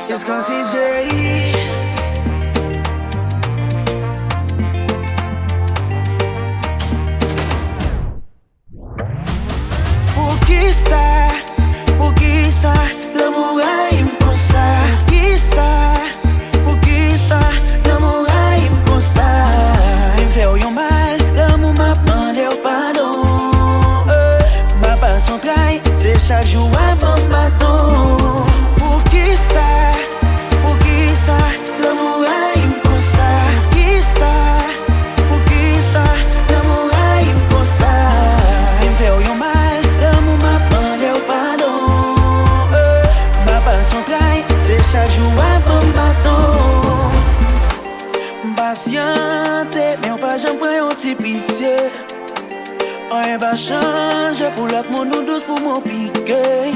It's Costy J. Por que ça, l'amour Rayim comme ça? Pour qui ça, l'amour Rayim comme ça? Si me fait yon mal, l'amour m'a demandé pardon. Ma passion trahi, c'est chaque jour un bon bâton. Pour qui ça, l'amour Rayim comme ça? Pour qui ça, l'amour Rayim comme ça? Si me fait yon mal, l'amour m'a demandé pardon. Ma passion trahi, c'est chaque jour un bon bâton. Patiente, mais on pas jamais prend un petit pitié. Rien va changer pour l'autre, mon nous douce pour mon piqué.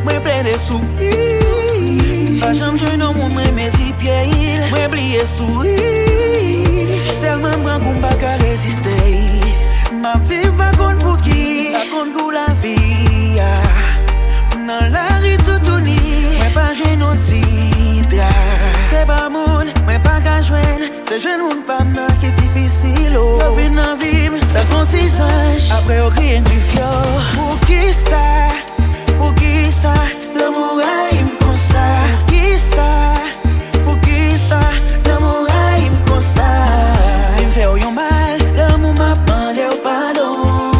Moi plein de soucis, pas jamais jouer non mon mes pieds. Moi oublié sourire, tellement grand qu'on pas qu'à résister. Ma vie pas compte pour qui, pas compte pour la vie. Dans la rue tout uni, moi pas jouer non titre. C'est pas moun, moi pas qu'à joindre. C'est jeune moun pas m'nan qui est difficile. Yo vin nan vie, ta contisage. Après au cri un cri fior. Pour qui ça, l'amour Rayim comme ça? Pour qui ça, l'amour Rayim comme ça? Si me fait yon mal, l'amour m'a demandé pardon.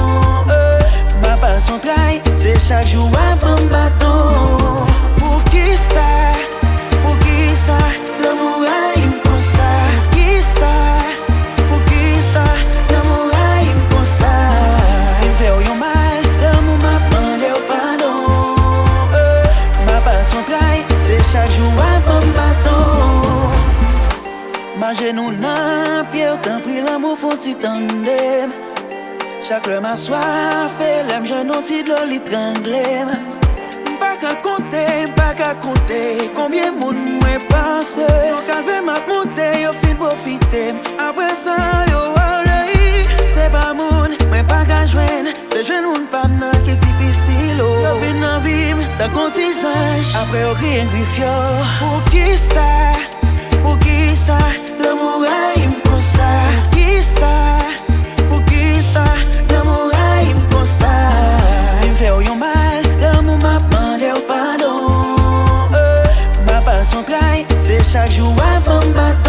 Ma passion trahi, c'est chaque jour un bon bâton. Pour qui ça, l'amour Rayim comme ça? Pour qui ça, l'amour Rayim comme ça? Si me fait yon mal, l'amour m'a demandé pardon. Ma passion trahi, c'est chaque jour un bon bâton. Ma genou nan pied, t'en prie l'amour font ti tandem. Chaque le ma soif, l'aime genou ti de l'eau li tranglem. Pas qu'à compter, combien moun mwen passe. Son calve m'a monté, yo fin profiter. Après ça, yo allé. C'est pas moun, mwen pas qu'à joindre. C'est jeune moun pas m'nan qui est difficile. Yo vin nan vie, ta contisage. Après yo cri un cri fior. Pour qui ça, l'amour Rayim comme ça? Pour qui ça, l'amour Rayim comme ça? Si me fait yon mal, l'amour m'a demandé pardon. Ma passion trahi, c'est chaque jour un bon bâton.